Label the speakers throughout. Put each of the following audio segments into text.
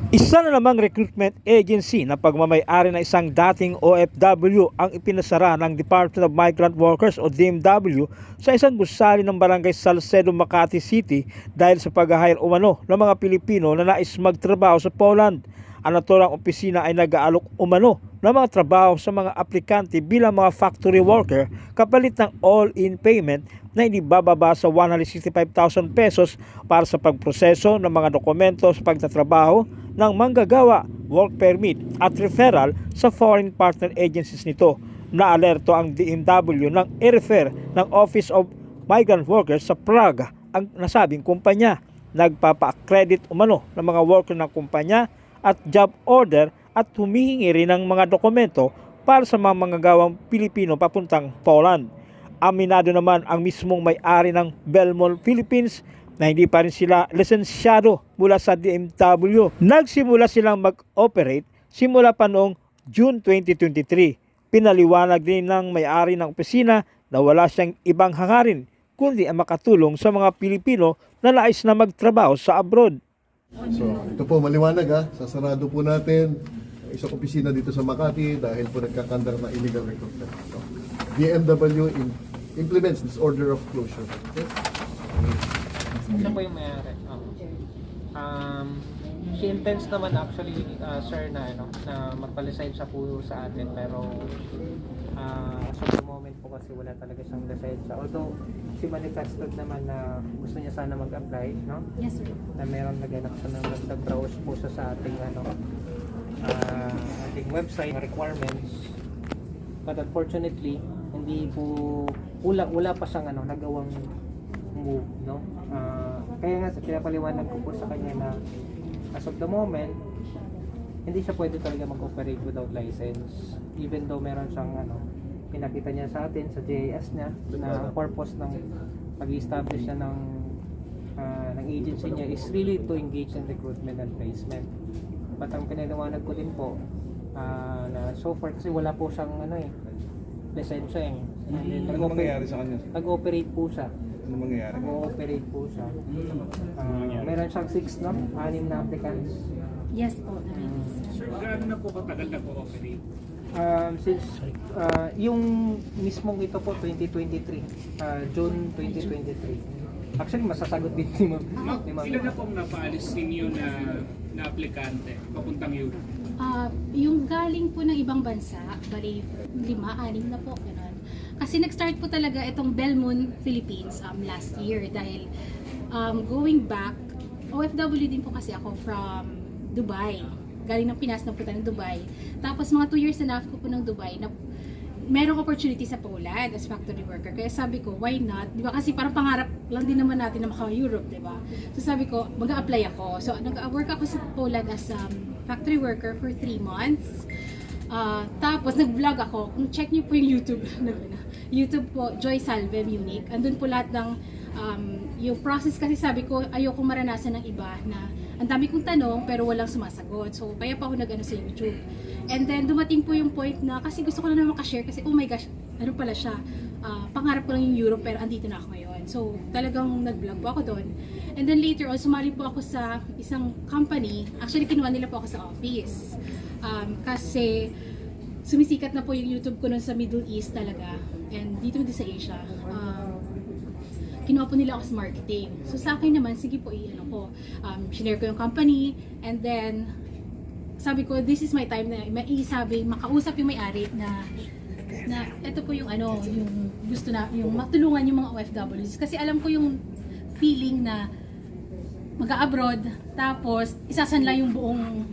Speaker 1: Isa na namang recruitment agency na pagmamay-ari ng isang dating OFW ang ipinasara ng Department of Migrant Workers o DMW sa isang gusali ng barangay Salcedo, Makati City dahil sa pag-hire umano ng mga Pilipino na nais magtrabaho sa Poland. Ang naturang opisina ay nag-aalok umano ng mga trabaho sa mga aplikante bilang mga factory worker kapalit ng all-in payment na hindi bababa sa 165,000 pesos para sa pagproseso ng mga dokumento sa pagtatrabaho ng manggagawa, work permit at referral sa foreign partner agencies nito. Naalerto ang DMW nang i-refer ng Office of Migrant Workers sa Prague ang nasabing kumpanya. Nagpapa-accredit umano ng mga worker ng kumpanya at job order at humihingi rin ng mga dokumento para sa mga manggagawang Pilipino papuntang Poland. Aminado naman ang mismong may-ari ng Belmont Philippines na hindi pa rin sila lisensyado mula sa DMW. Nagsimula silang mag-operate simula pa noong June 2023. Pinaliwanag din ng may-ari ng opisina na wala siyang ibang hangarin kundi ang makatulong sa mga Pilipino na nais na magtrabaho sa abroad.
Speaker 2: So, ito po maliwanag ha. Sasarado po natin ang isang opisina dito sa Makati dahil po nagkakandar na illegal recruitment. So, DMW implements this order of closure. Okay?
Speaker 3: Siya po yung mayari. She intends naman actually, sir, na, na magpa-resign siya po sa atin, pero as of the moment po kasi wala talaga siyang lisensya. Although, she manifested naman na gusto niya sana mag-apply, no?
Speaker 4: Yes, sir.
Speaker 3: Na meron nag-anak siya ng nag-browse po siya sa ating, ating website requirements. But unfortunately, hindi po, wala pa siyang nagawang move, no? Kaya nga pinapaliwanag ko po sa kanya na as of the moment hindi siya pwede talaga mag-operate without license, even though meron siyang pinakita niya sa atin sa JIS niya na purpose ng pag-establish niya ng agency niya is really to engage in recruitment and placement. But ang pinaliwanag ko din po na so far kasi wala po siyang lisensya
Speaker 5: Ano mangyayari sa kanya?
Speaker 3: Nag-operate po siya.
Speaker 5: Ano mangyayari?
Speaker 3: Nag-ooperate po siya. Meron siyang 6 na applicants.
Speaker 4: Yes po.
Speaker 6: Sir, gaano na po katagal nag-ooperate?
Speaker 3: Since yung mismong ito po 2023, June 2023. Actually masasagot din ni Ma'am.
Speaker 6: Ilan na pong napaalis ninyo na aplikante papuntang Europe?
Speaker 4: Yung galing po ng ibang bansa, bali 5, 6 na po, gano'n. Kasi nag-start po talaga itong Belmont Philippines last year dahil going back, OFW din po kasi ako from Dubai. Galing ng Pinas na punta ng Dubai. Tapos mga 2 years na ko po ng Dubai na merong opportunity sa Poland as factory worker. Kaya sabi ko, why not? Di ba kasi parang pangarap lang din naman natin na maka-Europe, di ba? So sabi ko, mag-a-apply ako. So nag-work ako sa Poland as factory worker for 3 months. Tapos nag-vlog ako. Kung check niyo po yung YouTube po, Joy Salve Munich. Andun po lahat ng yung process kasi sabi ko, ayoko maranasan ng iba na ang dami kong tanong pero walang sumasagot. So kaya pa ako nag-ano sa YouTube. And then dumating po yung point na kasi gusto ko na naman makashare kasi oh my gosh, ano pala siya. Pangarap ko lang yung Europe pero andito na ako ngayon. So talagang nag-vlog po ako doon. And then later on, sumali po ako sa isang company. Actually, kinuha nila po ako sa office. Kasi sumisikat na po yung YouTube ko nun sa Middle East talaga. And dito din sa Asia. Kinuha po nila ako sa marketing. So sa akin naman, sige po, shinare ko yung company. And then, sabi ko, this is my time na makausap yung may-ari na ito po yung yung gusto na, yung matulungan yung mga OFWs. Kasi alam ko yung feeling na mag-abroad, tapos isasanla yung buong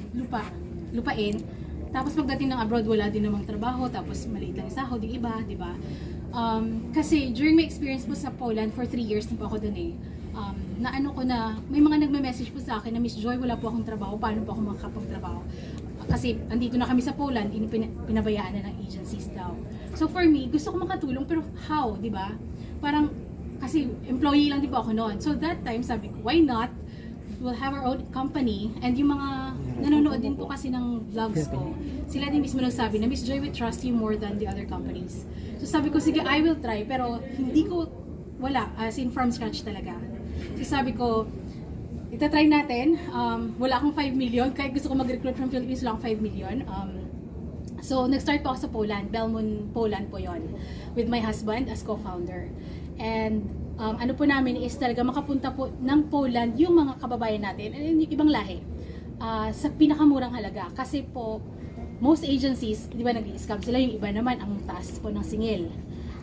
Speaker 4: lupain. Tapos pagdating ng abroad, wala din namang trabaho, tapos maliit lang yung sahod, yung iba, di ba? Kasi during my experience po sa Poland, for 3 years na po ako doon may mga nagme-message po sa akin na Miss Joy, wala po akong trabaho, paano po ako makakapagtrabaho? Kasi andito na kami sa Poland, pinabayaan na ng agencies daw. So for me, gusto ko makatulong, pero how, di ba? Parang, kasi employee lang din po ako noon. So that time, sabi ko, why not? We'll have our own company, and yung mga nanonood din po kasi ng vlogs ko, sila din mismo nagsabi na Miss Joy, we trust you more than the other companies. So sabi ko, sige, I will try, pero hindi ko, as in from scratch talaga. So sabi ko, itatry natin. Wala akong 5 million. Kahit gusto ko mag-recruit from Philippines, wala akong 5 million. So, nag-start po ako sa Poland. Belmont, Poland po yon, with my husband as co-founder. And ano po namin is talaga makapunta po ng Poland yung mga kababayan natin, and yung ibang lahi, sa pinakamurang halaga. Kasi po, most agencies, di ba nag-i-scam sila, yung iba naman ang taas po ng singil.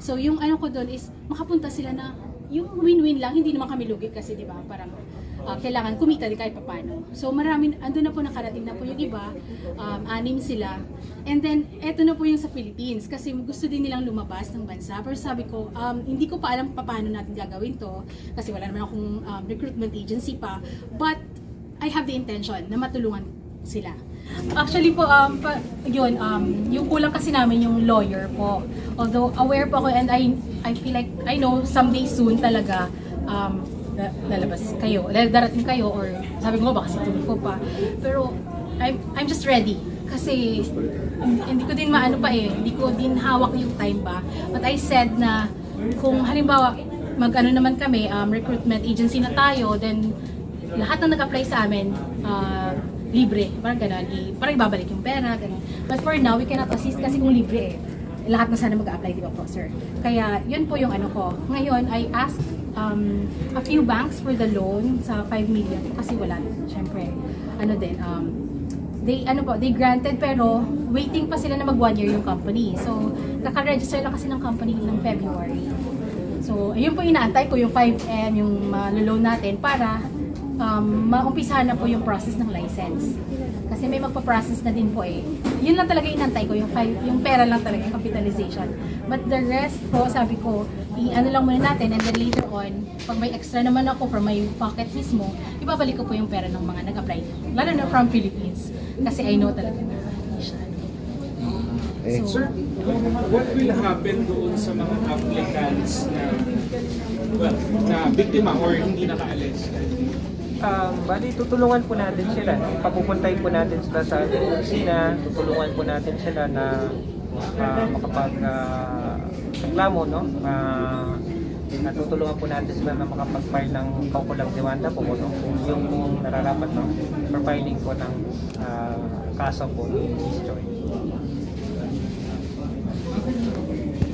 Speaker 4: So, yung ano ko doon is makapunta sila na yung win-win lang, hindi naman kami lugi kasi di ba parang kailangan kumita din kahit papano. So marami, andun na po nakarating na po yung iba, 6 sila. And then, eto na po yung sa Philippines kasi gusto din nilang lumabas ng bansa. Pero sabi ko, hindi ko pa alam paano natin gagawin to kasi wala naman akong recruitment agency pa. But I have the intention na matulungan sila. Actually po, yung kulang kasi namin yung lawyer po. Although aware po ako and I feel like I know someday soon talaga lalabas kayo, darating kayo or sabi ko baka si Tulfo pa. Pero I'm just ready kasi hindi ko din maano pa hindi ko din hawak yung time ba. But I said na kung halimbawa mag-ano naman kami, recruitment agency na tayo, then lahat na nag-apply sa amin libre, parang gano'n, parang ibabalik yung pera, gano'n. But for now, we cannot assist kasi kung libre lahat na sana mag-apply, di ba po, sir? Kaya, yun po yung ano ko. Ngayon, I asked a few banks for the loan sa 5 million kasi wala, syempre, ano din, they granted pero waiting pa sila na mag 1 year yung company. So, kaka-register lang kasi ng company ng February. So, ayun po inaantay ko yung 5M, yung loan natin para maumpisahan na po yung process ng license. Kasi may magpa-process na din po Yun lang talaga inantay ko, yung pera lang talaga, yung capitalization. But the rest po, sabi ko, i-ano lang muna natin and then later on, pag may extra naman ako from my pocket mismo, ibabalik ko po yung pera ng mga nag-apply. Lalo na from Philippines. Kasi I know talaga na siya.
Speaker 6: Sir, what will happen doon sa mga applicants na biktima or hindi nakaalis?
Speaker 3: Bali, tutulungan po natin sila. Papupuntay po natin sila sa opisina, tutulungan po natin sila na makapag-reklamo, no? Natutulungan po natin sila na makapag-file ng kaukulang demanda po, no? Yung kung nararapat, no? For filing po ng kaso po ni Miss Joy.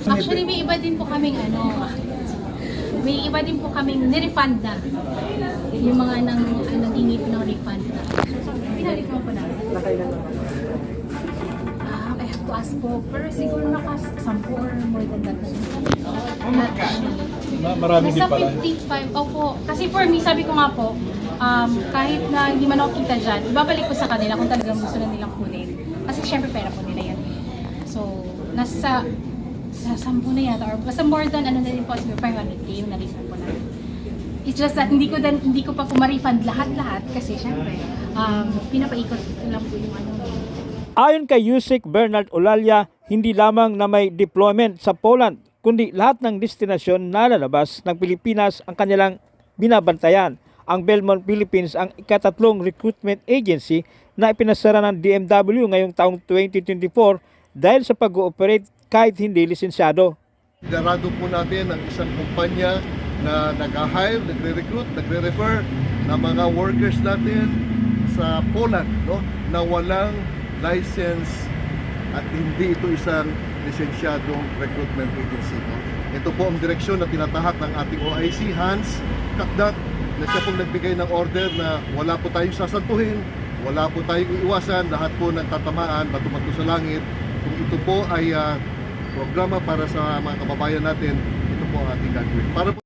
Speaker 4: Actually, may iba din po kaming nirefund na. Yung mga nangingi po ng refund na. So, pinalik mo po namin.
Speaker 3: Nakailan naman?
Speaker 4: I have to ask po. Pero siguro naka-10 or more than that.
Speaker 5: Marami din
Speaker 4: Nasa
Speaker 5: pala.
Speaker 4: 55. Opo. Kasi for me, sabi ko nga po, kahit na hindi man ako kita dyan, ibabalik ko sa kanila kung talagang gusto na nilang kunin. Kasi syempre pera po nila yan. So, nasa 10 na yata or basta more than na din po, 500k yung na-refund po namin. It's just that hindi ko pa po ma-refund lahat kasi syempre pinapaikot lang po yung ano.
Speaker 1: Ayon kay Yusek Bernard Olalia, hindi lamang na may deployment sa Poland, kundi lahat ng destinasyon na lalabas ng Pilipinas ang kanilang binabantayan. Ang Belmont Philippines ang ika-3 recruitment agency na ipinasara ng DMW ngayong taong 2024 dahil sa pag-ooperate kahit hindi lisensyado.
Speaker 2: Garado po natin ang isang kumpanya na nag-hire, nagre-recruit, nagre-refer na mga workers natin sa Poland, no, na walang license at hindi ito isang lisensyadong recruitment agency. No. Ito po ang direksyon na tinatahak ng ating OIC, Hans Kakdak, na siya pong nagbigay ng order na wala po tayong sasantuhin, wala po tayong iiwasan, lahat po nagtatamaan, batumato sa langit. Kung ito po ay programa para sa mga kababayan natin, ito po ang ating gagawin. Para po